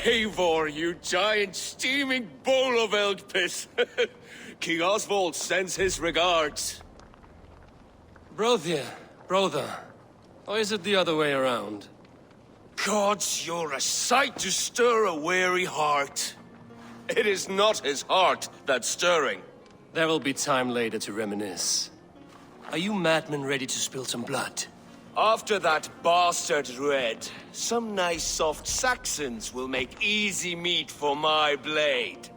Eivor, you giant steaming bowl of elk piss. King Oswald sends his regards. Brother. Or is it the other way around? Gods, you're a sight to stir a weary heart. It is not his heart that's stirring. There will be time later to reminisce. Are you madmen ready to spill some blood? After that bastard Red, some nice soft Saxons will make easy meat for my blade.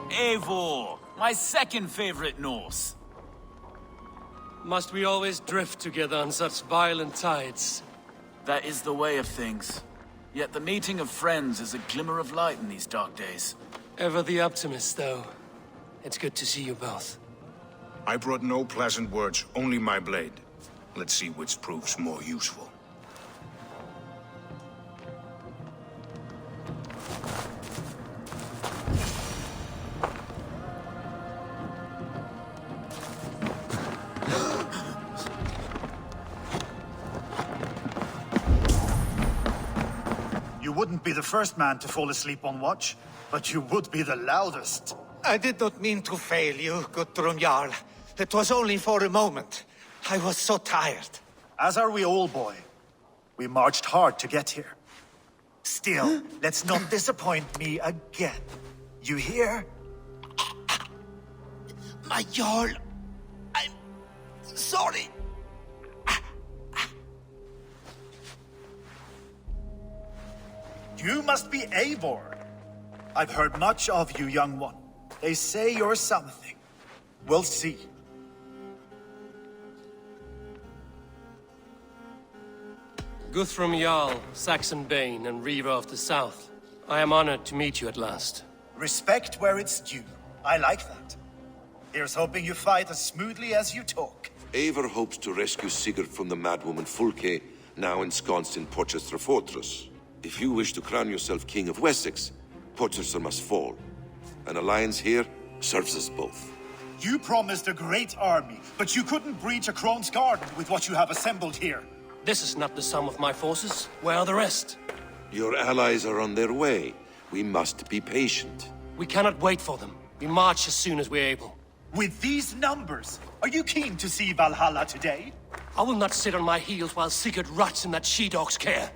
Eivor, my second favorite Norse. Must we always drift together on such violent tides? That is the way of things. Yet the meeting of friends is a glimmer of light in these dark days. Ever the optimist, though. It's good to see you both. I brought no pleasant words, only my blade. Let's see which proves more useful. You wouldn't be the first man to fall asleep on watch, but you would be the loudest. I did not mean to fail you, Guthrum Jarl. It was only for a moment. I was so tired. As are we all, boy. We marched hard to get here. Still, let's not disappoint me again. You hear? My Jarl, I'm sorry. You must be Eivor. I've heard much of you, young one. They say you're something. We'll see. Guthrum Jarl, Saxon Bane, and Reaver of the South. I am honored to meet you at last. Respect where it's due. I like that. Here's hoping you fight as smoothly as you talk. Eivor hopes to rescue Sigurd from the madwoman Fulke, now ensconced in Porchester Fortress. If you wish to crown yourself King of Wessex, Porchester must fall. An alliance here serves us both. You promised a great army, but you couldn't breach a Crone's Garden with what you have assembled here. This is not the sum of my forces. Where are the rest? Your allies are on their way. We must be patient. We cannot wait for them. We march as soon as we're able. With these numbers, are you keen to see Valhalla today? I will not sit on my heels while Sigurd rots in that she-dog's care.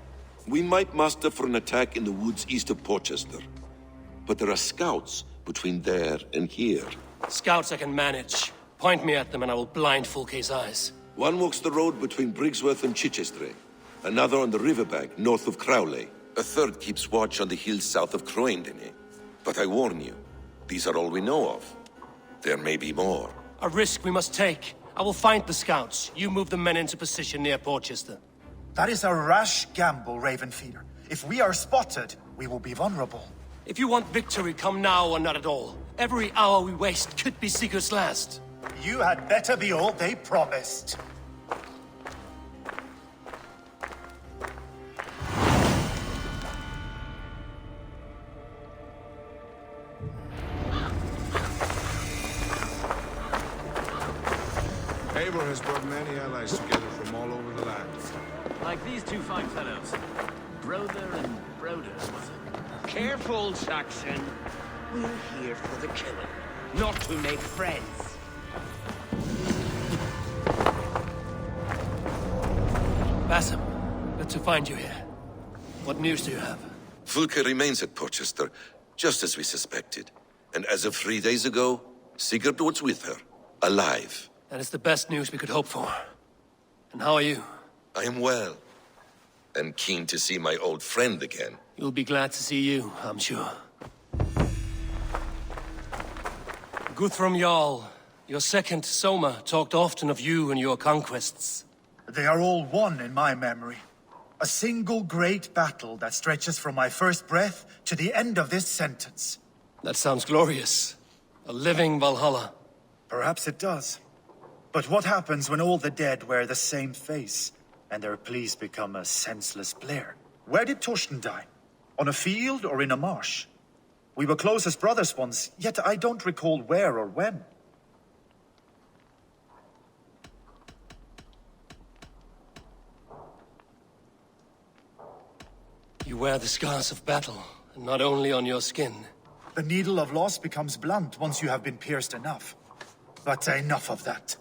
We might muster for an attack in the woods east of Porchester. But there are scouts between there and here. Scouts I can manage. Point me at them and I will blind Fulke's eyes. One walks the road between Briggsworth and Chichester. Another on the riverbank north of Crowley. A third keeps watch on the hills south of Croendene. But I warn you, these are all we know of. There may be more. A risk we must take. I will find the scouts. You move the men into position near Porchester. That is a rash gamble, Ravenfeeder. If we are spotted, we will be vulnerable. If you want victory, come now or not at all. Every hour we waste could be Sigurd's last. You had better be all they promised. Eivor has brought many allies together from all over the land. Like these two fine fellows. Brother and Broder, was it? Careful, Saxon. We're here for the killing, not to make friends. Basim, good to find you here. What news do you have? Fulke remains at Porchester, just as we suspected. And as of 3 days ago, Sigurd was with her, alive. That is the best news we could hope for. And how are you? I am well, and keen to see my old friend again. You'll be glad to see you, I'm sure. Guthrum Jarl, your second Soma talked often of you and your conquests. They are all one in my memory. A single great battle that stretches from my first breath to the end of this sentence. That sounds glorious. A living Valhalla. Perhaps it does. But what happens when all the dead wear the same face, and their pleas become a senseless blare? Where did Torsten die? On a field or in a marsh? We were close as brothers once, yet I don't recall where or when. You wear the scars of battle, and not only on your skin. The needle of loss becomes blunt once you have been pierced enough. But enough of that.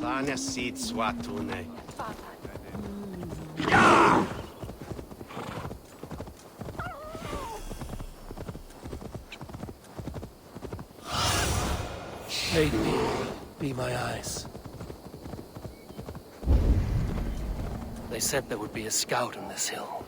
Lania sit swatune. Aid me. Be my eyes. They said there would be a scout on this hill.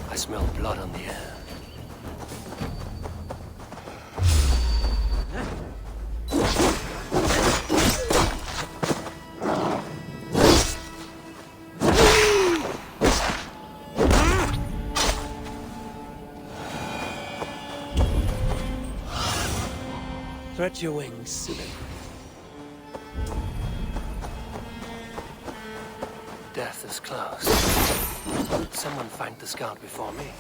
I smell blood on the air. Spread your wings, Suthesexe. Death is close. Someone find the scout before me.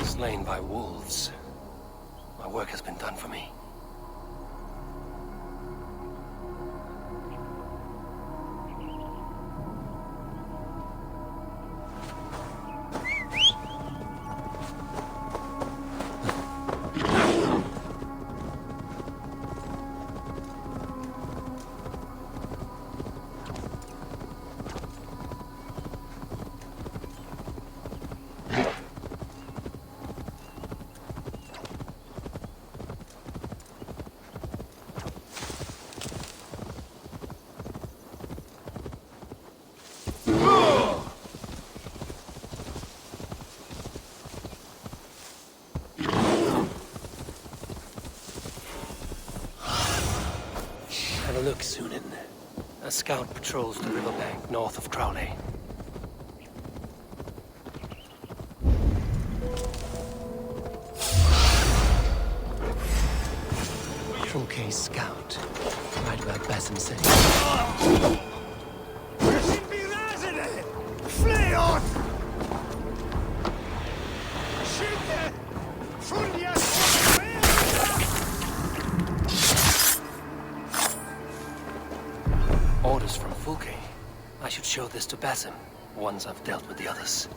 Slain by wolves. My work has been done for me. Have a look, Sunan. A scout patrols the riverbank north of Crowley. Fulke's scout. Right about Basim City. Flee on! Orders from Fulke. I should show this to Basim, once I've dealt with the others.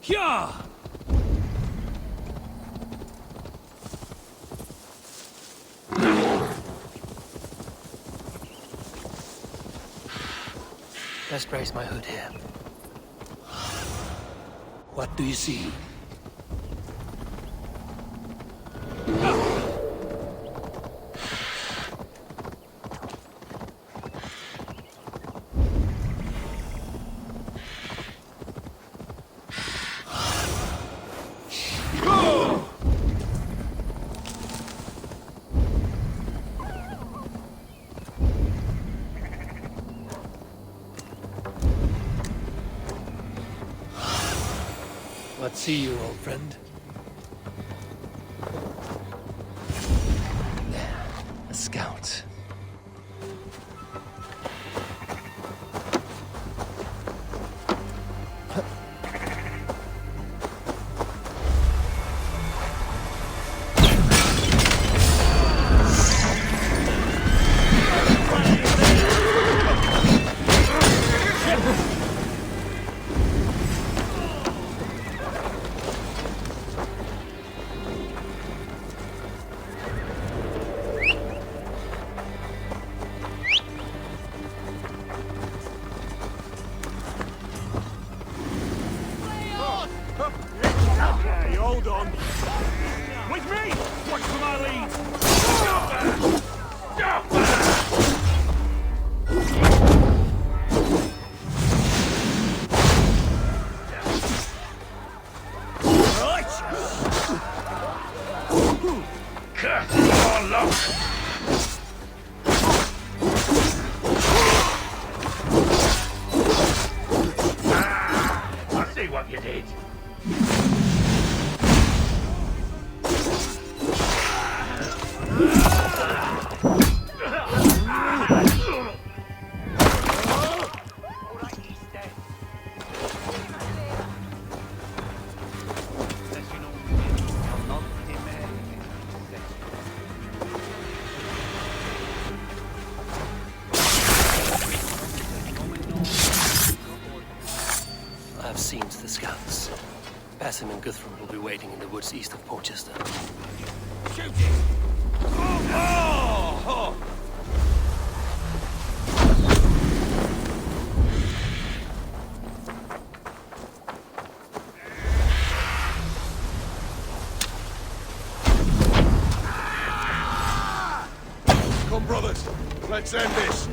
Yeah! Best brace my hood here. What do you see? What see you, old friend? There, a scout. Okay, hold on. With me! Watch for my lead! I see what you did. I've seen to the scouts. Basim and Guthrum will be waiting in the woods east of Portchester. Shoot it! Oh! Come, brothers. Let's end this.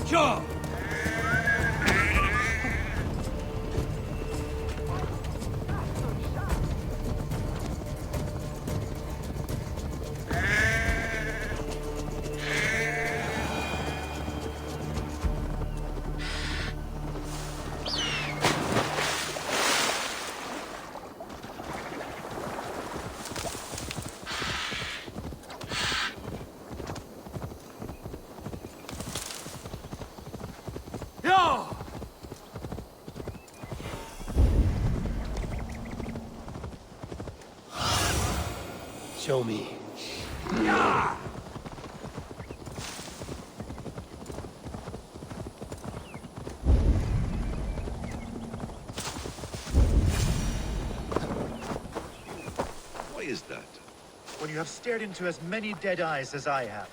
Sure! Yeah! Show me. Why is that? When you have stared into as many dead eyes as I have,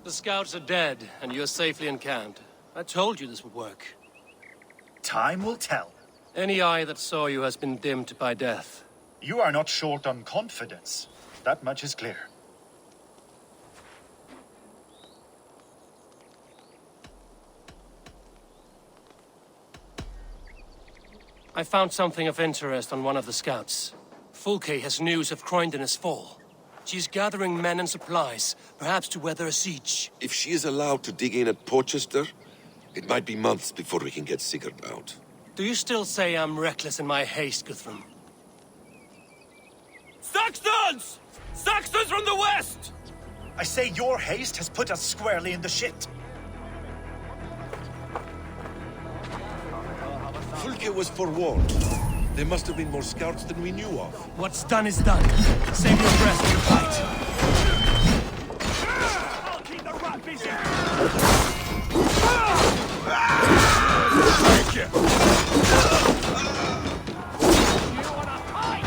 The scouts are dead, and you're safely encamped. I told you this would work. time will tell. Any eye that saw you has been dimmed by death. You are not short on confidence. That much is clear. I found something of interest on one of the scouts. Fulke has news of Croydon's fall. She's gathering men and supplies, perhaps to weather a siege. If she is allowed to dig in at Portchester, It might be months before we can get Sigurd out. Do you still say I'm reckless in my haste, Guthrum? Saxons! Saxons from the west! I say your haste has put us squarely in the shit. Fulke was forewarned. There must have been more scouts than we knew of. What's done is done. Save your breath for the fight. I'll keep the rat busy! Thank you. You wanna fight?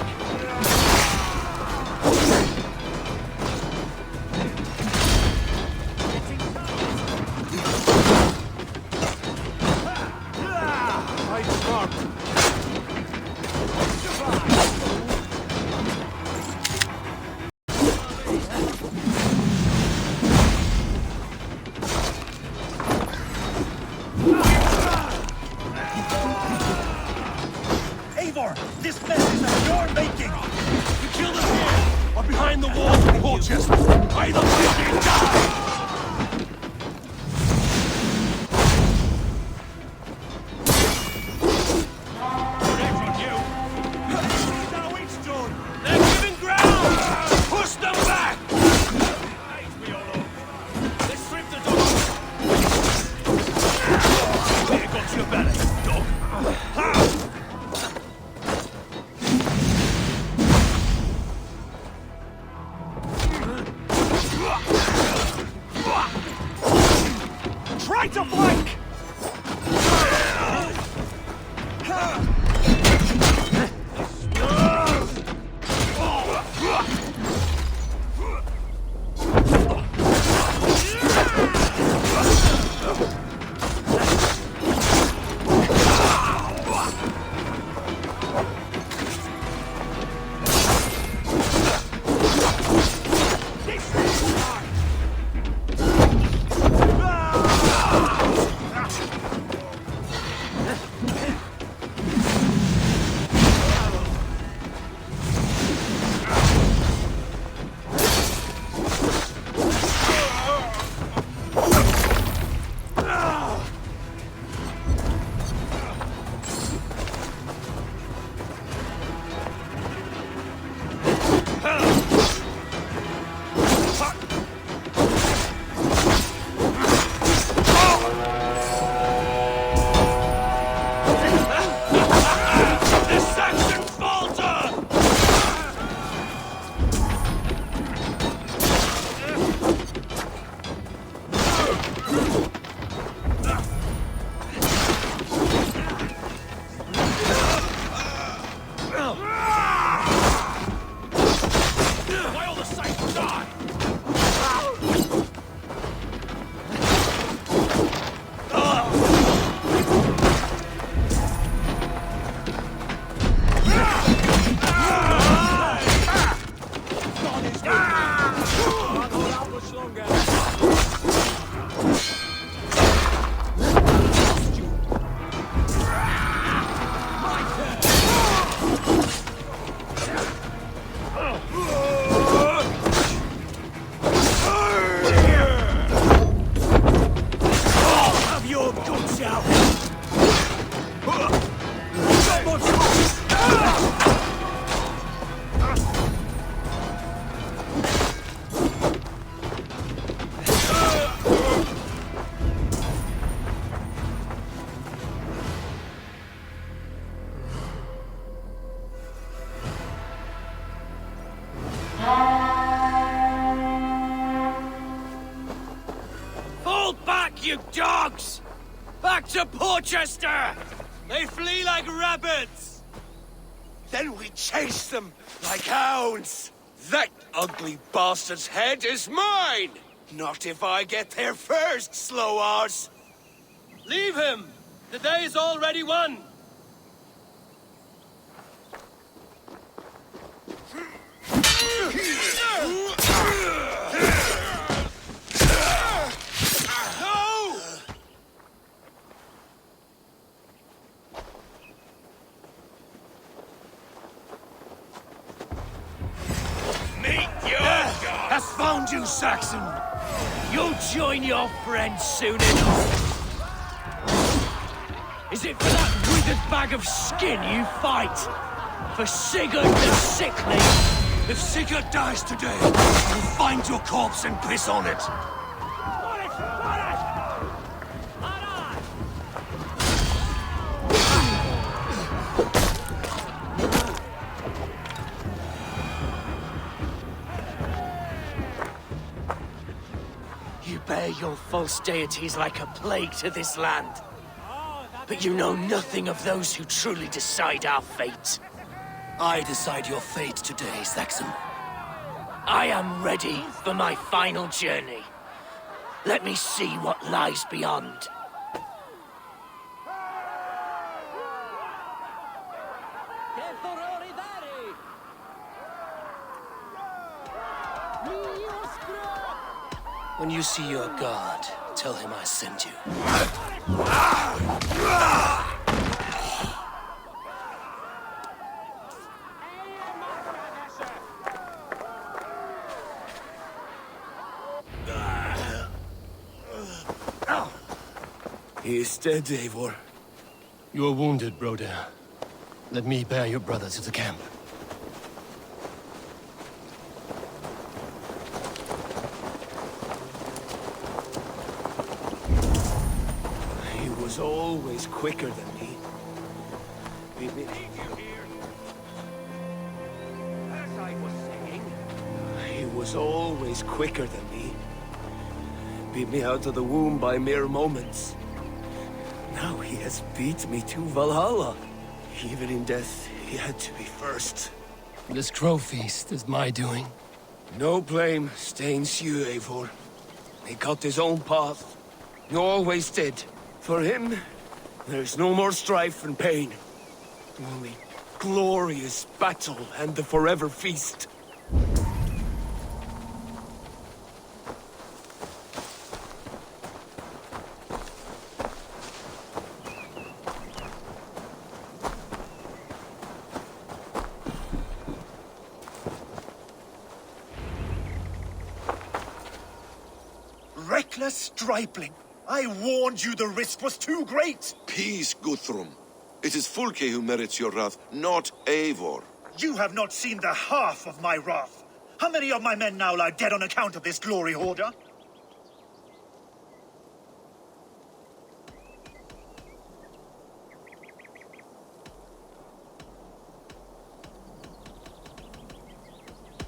I start. Eivor, this mess is of your making! You kill them here, or behind the walls of Portchester. Either way you die! Protect on you. Now it's done. They're giving ground. Push them back. They stripped the dog. Here got your belly, dog. Try to flank! You dogs! Back to Portchester! They flee like rabbits! Then we chase them like hounds. That ugly bastard's head is mine! Not if I get there first, slow arse! Leave him! The day is already won! Has found you, Saxon! You'll join your friends soon enough! Is it for that withered bag of skin you fight? For Sigurd the Sickly? If Sigurd dies today, I'll find your corpse and piss on it. You bear your false deities like a plague to this land. But you know nothing of those who truly decide our fate. I decide your fate today, Saxon. I am ready for my final journey. Let me see what lies beyond. When you see your god, tell him I sent you. He is dead, Eivor. You are wounded, Broder. Let me bear your brother to the camp. He was always quicker than me. As I was saying, He was always quicker than me. Beat me out of the womb by mere moments. Now he has beat me to Valhalla. Even in death, he had to be first. This crow feast is my doing. No blame stains you, Eivor. He cut his own path. He always did. For him, there's no more strife and pain. Only glorious battle and the forever feast. Reckless stripling! I warned you the risk was too great! Peace, Guthrum. It is Fulke who merits your wrath, not Eivor. You have not seen the half of my wrath. How many of my men now lie dead on account of this glory hoarder?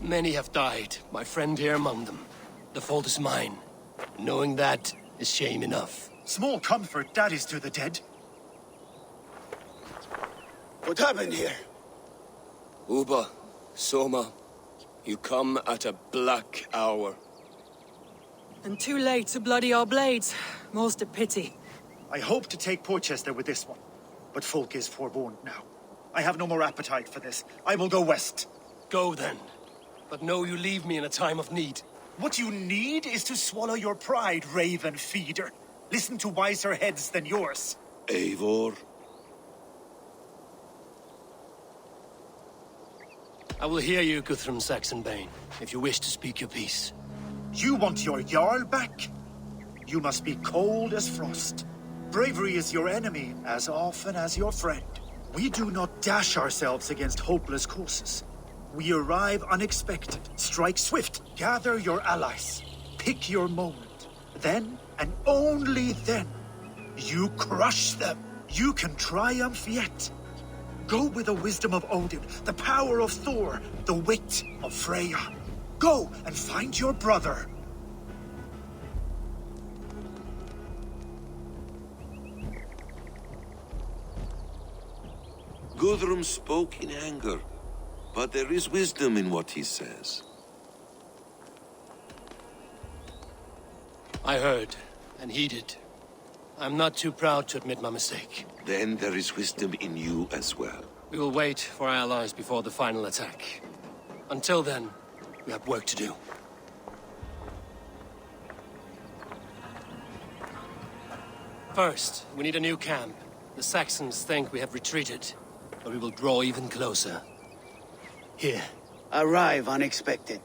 Many have died, my friend here among them. The fault is mine. Knowing that is shame enough. Small comfort that is to the dead. What happened here? Uba, Soma, you come at a black hour. And too late to bloody our blades. Most a pity. I hope to take Porchester with this one, but Fulke is forewarned now. I have no more appetite for this. I will go west. Go then. But know you leave me in a time of need. What you need is to swallow your pride, raven feeder. Listen to wiser heads than yours. Eivor? I will hear you, Guthrum Saxonbane, if you wish to speak your piece. You want your Jarl back? You must be cold as frost. Bravery is your enemy as often as your friend. We do not dash ourselves against hopeless courses. We arrive unexpected, strike swift, gather your allies, pick your moment. Then, and only then, you crush them. You can triumph yet. Go with the wisdom of Odin, the power of Thor, the wit of Freya. Go and find your brother. Guthrum spoke in anger, but there is wisdom in what he says. I heard and heeded. I'm not too proud to admit my mistake. Then there is wisdom in you as well. We will wait for our allies before the final attack. Until then, we have work to do. First, we need a new camp. The Saxons think we have retreated, but we will draw even closer. Here. Arrive unexpected.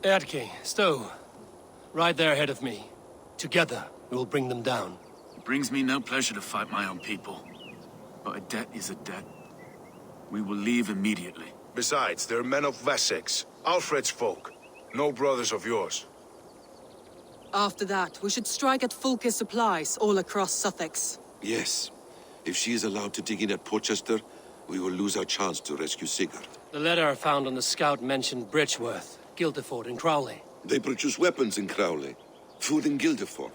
Eadke, Stowe. Right there ahead of me. Together, we will bring them down. It brings me no pleasure to fight my own people. But a debt is a debt. We will leave immediately. Besides, they're men of Wessex, Alfred's folk. No brothers of yours. After that, we should strike at Fulke supplies all across Suthesexe. Yes. If she is allowed to dig in at Portchester, we will lose our chance to rescue Sigurd. The letter I found on the scout mentioned Bridgeworth, Guildeford, and Crowley. They produce weapons in Crowley, food in Guildeford.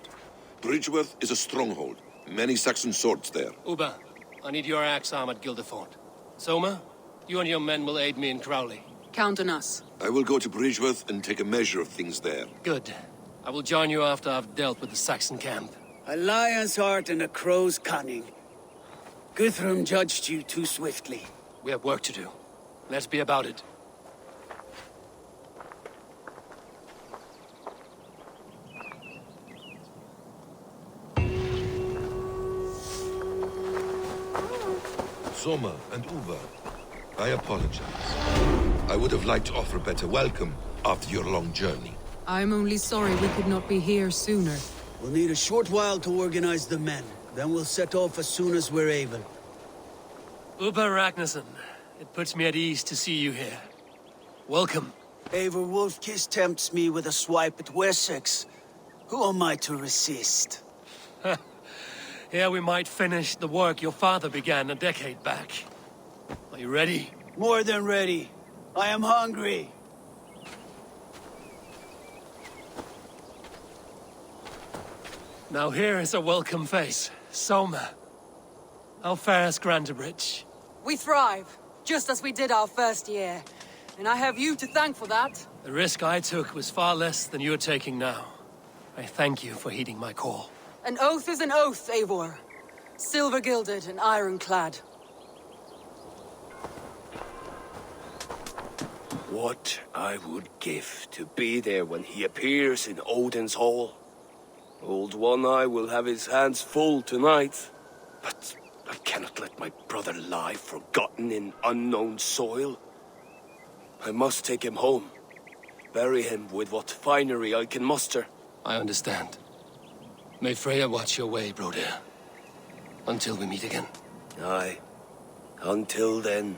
Bridgeworth is a stronghold. Many Saxon swords there. Uba, I need your axe arm at Guildeford. Soma, you and your men will aid me in Crowley. Count on us. I will go to Bridgeworth and take a measure of things there. Good. I will join you after I've dealt with the Saxon camp. A lion's heart and a crow's cunning. Guthrum judged you too swiftly. We have work to do. Let's be about it. Soma and Uva, I apologize. I would have liked to offer a better welcome after your long journey. I'm only sorry we could not be here sooner. We'll need a short while to organize the men. Then we'll set off as soon as we're able. Uba Ragnarsson, it puts me at ease to see you here. Welcome. Eivor Wolfkiss tempts me with a swipe at Wessex. Who am I to resist? Here we might finish the work your father began a decade back. Are you ready? More than ready. I am hungry. Now here is a welcome face. Soma. How fares Grantebridge? We thrive, just as we did our first year. And I have you to thank for that. The risk I took was far less than you're taking now. I thank you for heeding my call. An oath is an oath, Eivor. Silver-gilded and ironclad. What I would give to be there when he appears in Odin's hall. Old One Eye will have his hands full tonight. But I cannot let my brother lie forgotten in unknown soil. I must take him home. Bury him with what finery I can muster. I understand. May Freya watch your way, Broder. Until we meet again. Aye. Until then.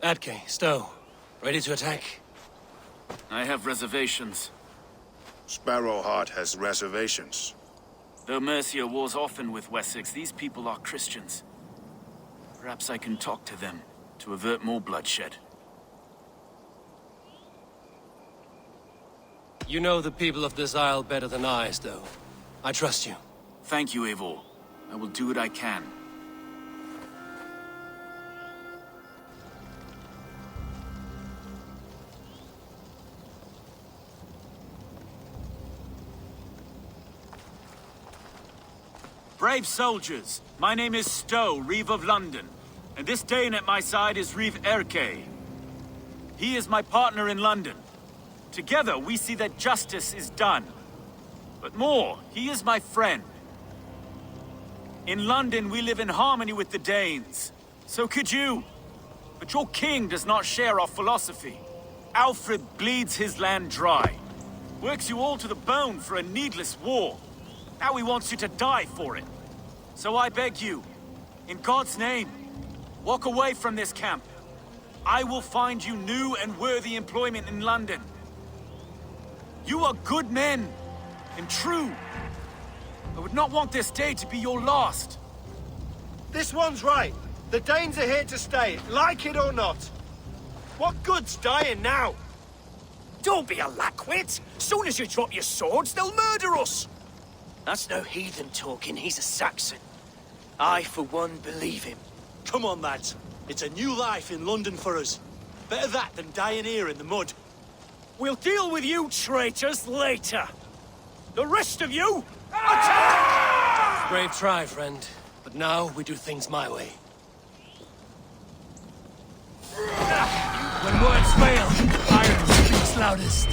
Atke, Stowe. Ready to attack? I have reservations. Sparrowheart has reservations. Though Mercia wars often with Wessex, these people are Christians. Perhaps I can talk to them to avert more bloodshed. You know the people of this isle better than I, Stowe. I trust you. Thank you, Eivor. I will do what I can. Brave soldiers, my name is Stowe, Reeve of London, and this Dane at my side is Reeve Erke. He is my partner in London. Together, we see that justice is done. But more, he is my friend. In London, we live in harmony with the Danes. So could you. But your king does not share our philosophy. Alfred bleeds his land dry. Works you all to the bone for a needless war. Now he wants you to die for it. So I beg you, in God's name, walk away from this camp. I will find you new and worthy employment in London. You are good men, and true. I would not want this day to be your last. This one's right. The Danes are here to stay, like it or not. What good's dying now? Don't be a lackwit! Soon as you drop your swords, they'll murder us! That's no heathen talking, he's a Saxon. I, for one, believe him. Come on, lads. It's a new life in London for us. Better that than dying here in the mud. We'll deal with you traitors later. The rest of you, attack! Brave try, friend. But now we do things my way. When words fail, iron speaks loudest.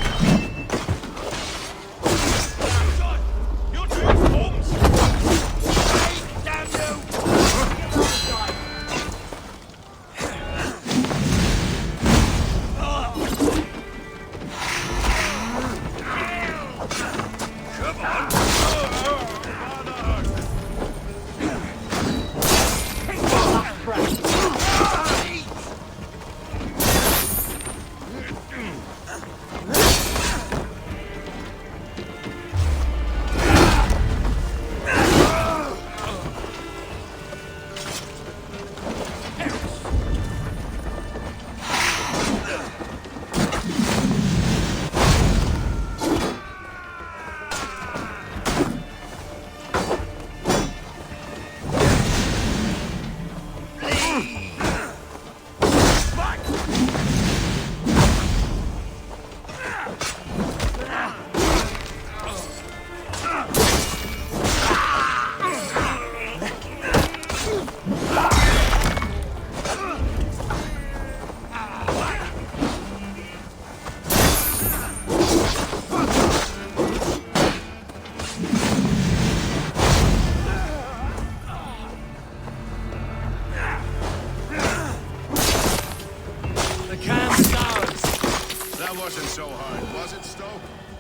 Wasn't so hard, was it, Stowe?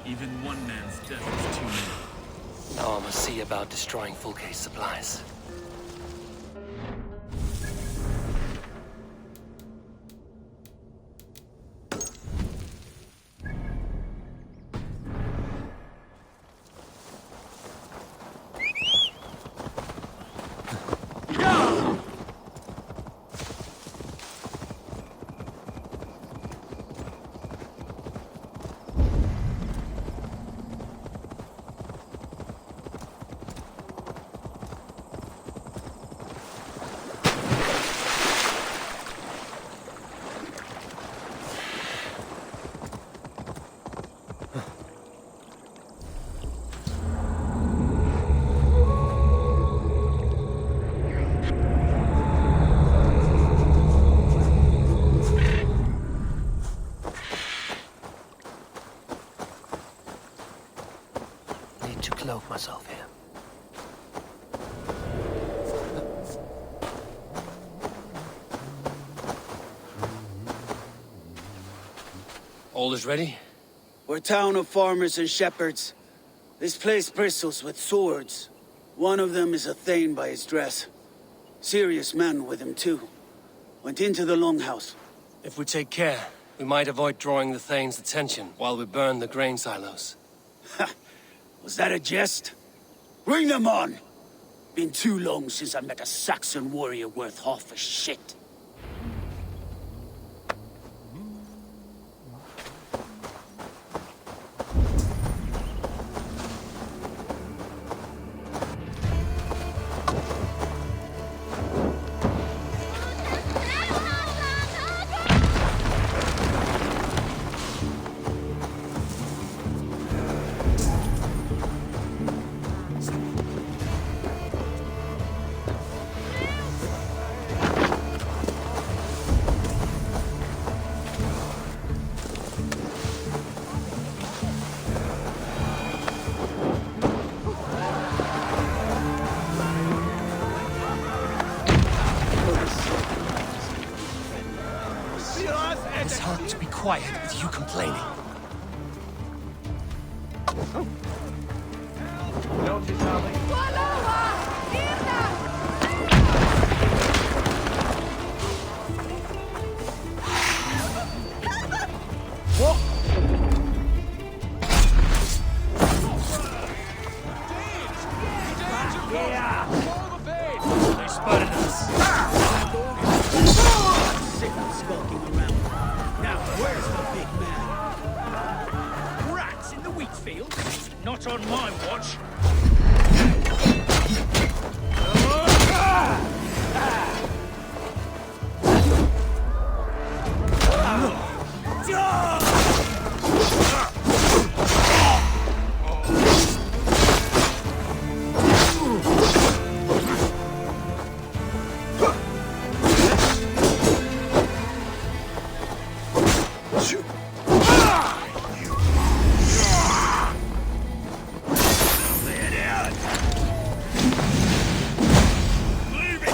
Even one man's death is too many. Now I must see about destroying Fulke's supplies. Cloak myself here. All is ready? We're a town of farmers and shepherds. This place bristles with swords. One of them is a Thane by his dress. Serious men with him too. Went into the longhouse. If we take care, we might avoid drawing the Thane's attention while we burn the grain silos. Was that a jest? Bring them on! Been too long since I met a Saxon warrior worth half a shit. It's hard to be quiet with you complaining. They spotted us. Sick of skulking around. Now, where's the big man? Rats in the wheat fields? Not on my watch. Leave it!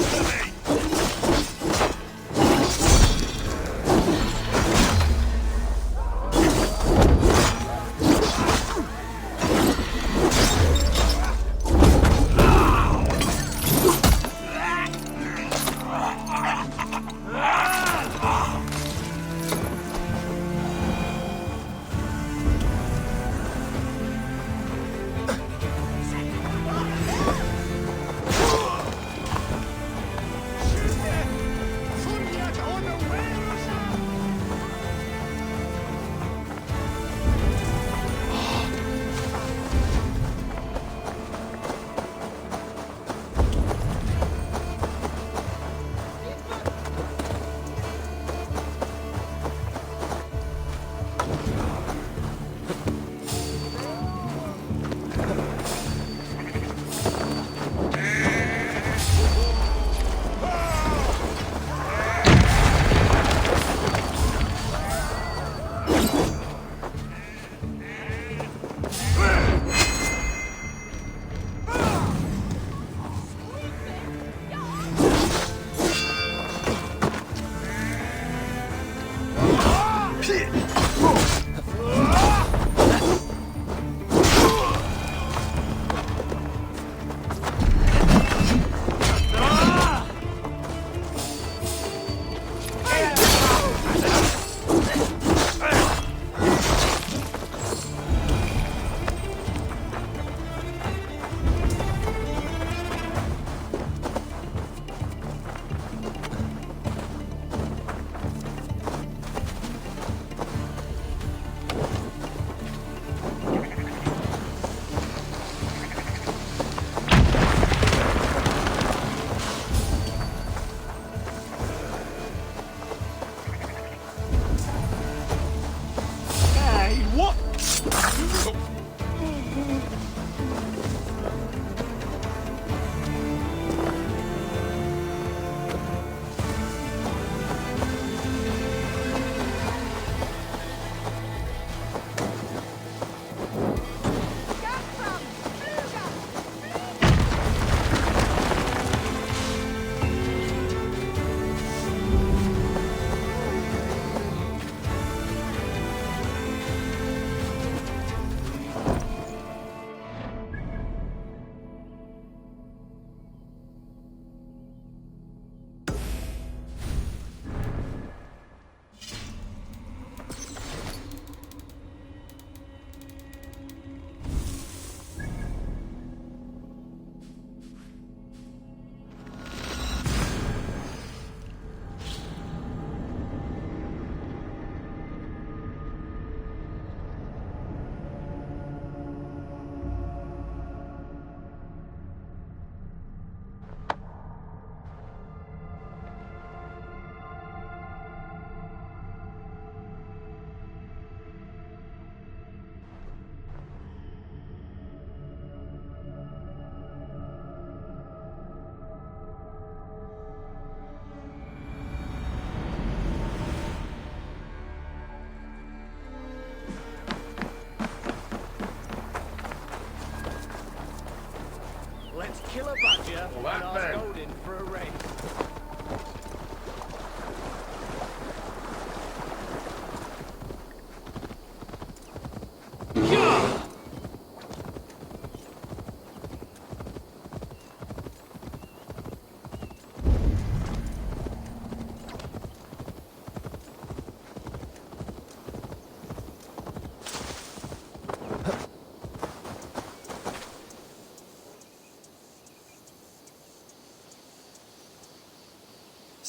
kill a badger and ask Odin for a raise.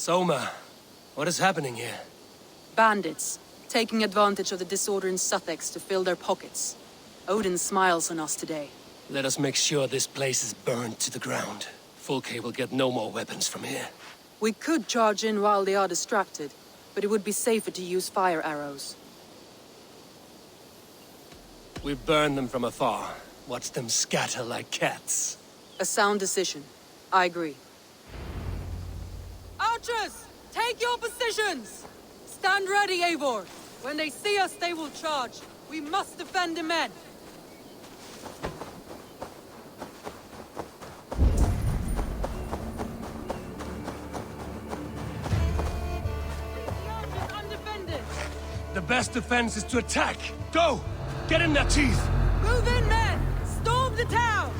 Soma, what is happening here? Bandits, taking advantage of the disorder in Suthesexe to fill their pockets. Odin smiles on us today. Let us make sure this place is burned to the ground. Fulke will get no more weapons from here. We could charge in while they are distracted, but it would be safer to use fire arrows. We burn them from afar. Watch them scatter like cats. A sound decision. I agree. Archers! Take your positions! Stand ready, Eivor! When they see us, they will charge. We must defend the men! Undefended! The best defense is to attack! Go! Get in their teeth! Move in, men! Storm the town!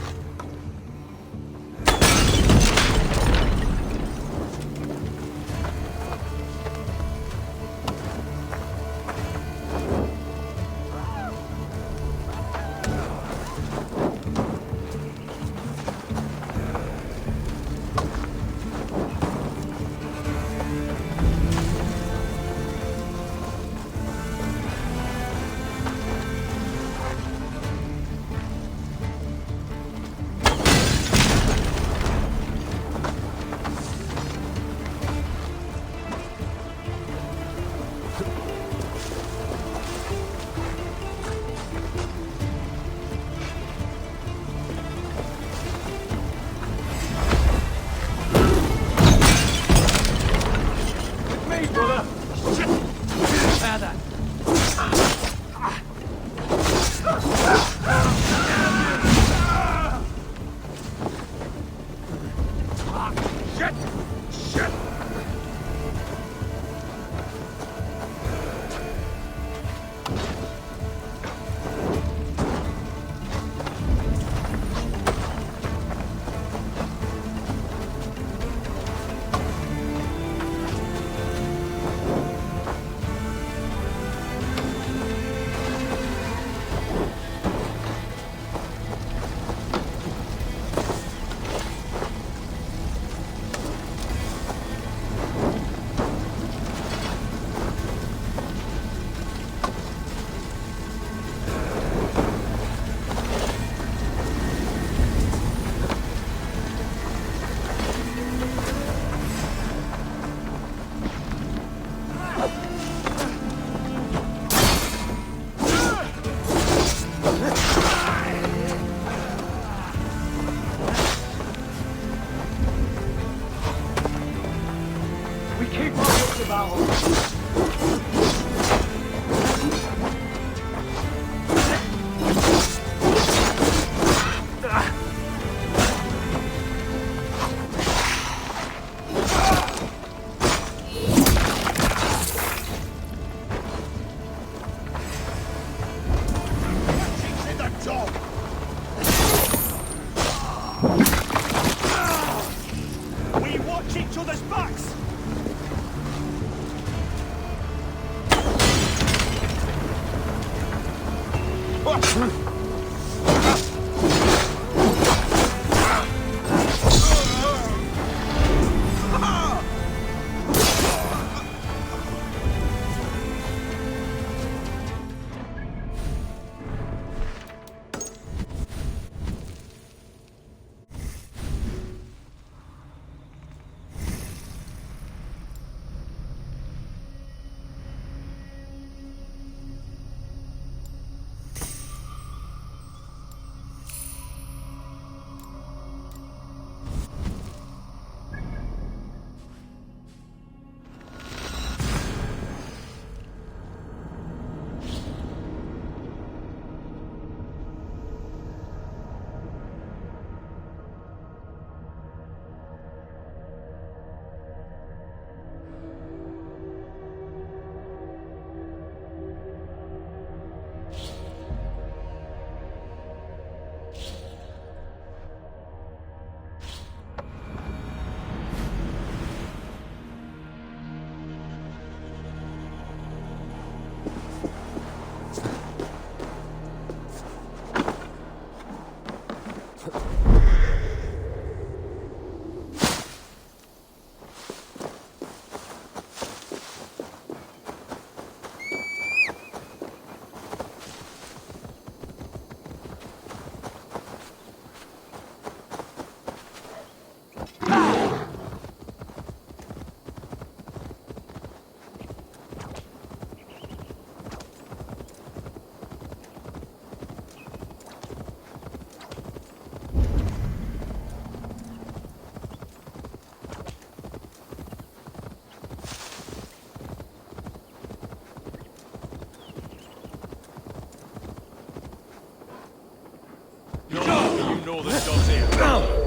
northern dogs here. Won't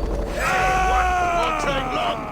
take long.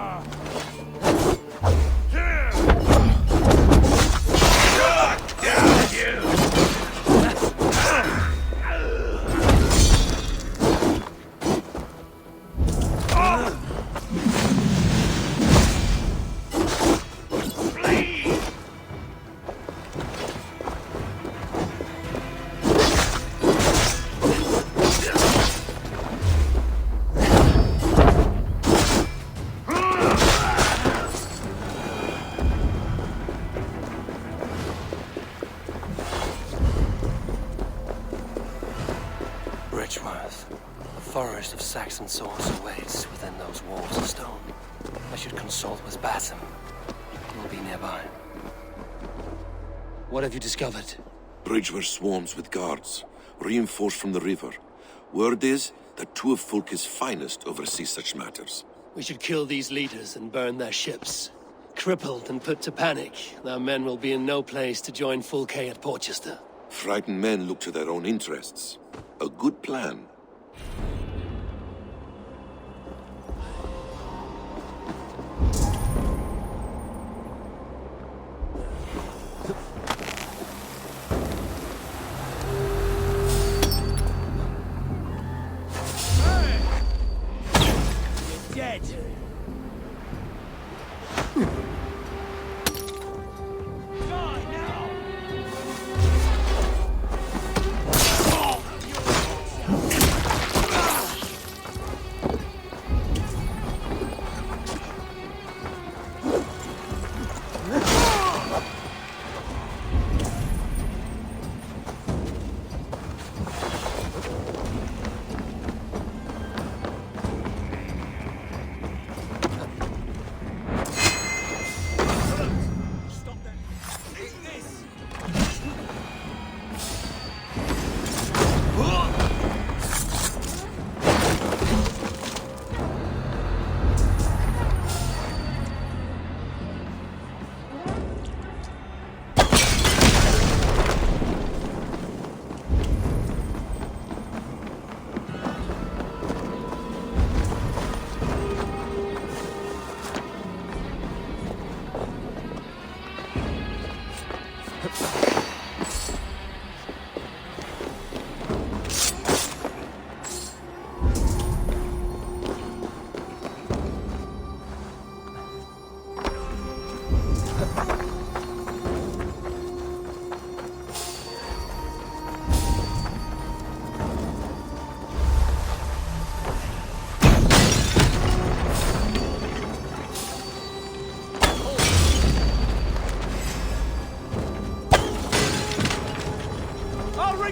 Forest of Saxon swords awaits within those walls of stone. I should consult with Basim. He'll be nearby. What have you discovered? Bridgeworth swarms with guards, reinforced from the river. Word is that 2 of Fulke's finest oversee such matters. We should kill these leaders and burn their ships. Crippled and put to panic, their men will be in no place to join Fulke at Portchester. Frightened men look to their own interests. A good plan.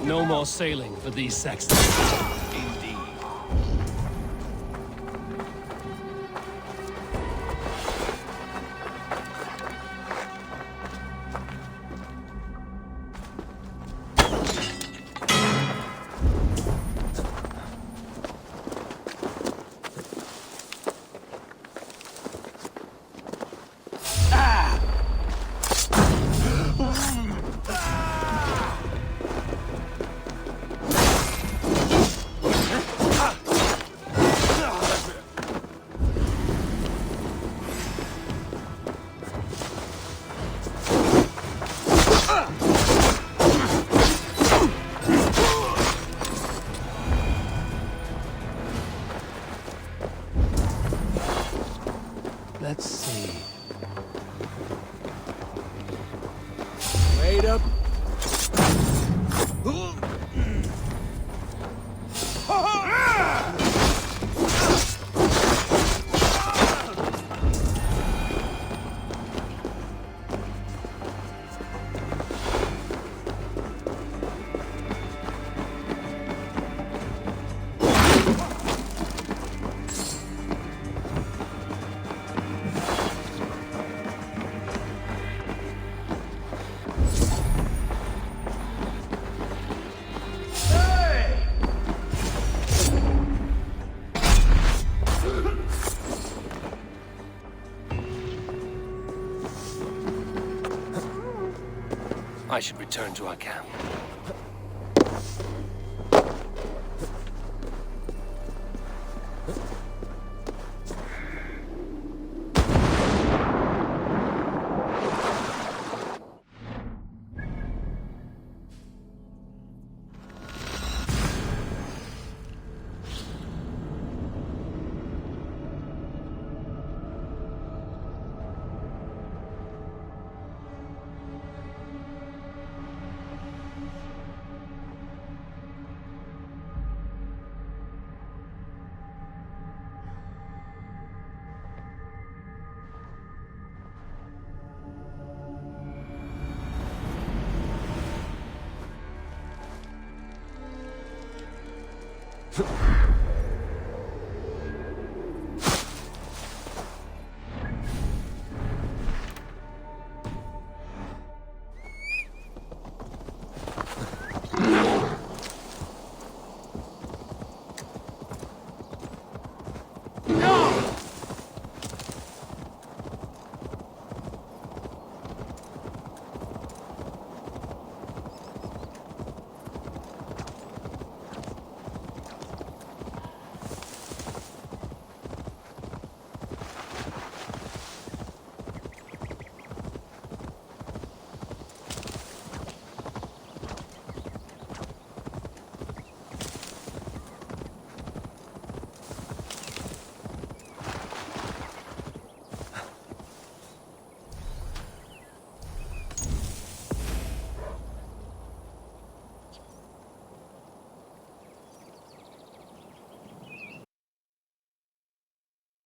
No more sailing for these Saxons. Indeed. Let's see. Wait up. I should return to our camp. Eivor.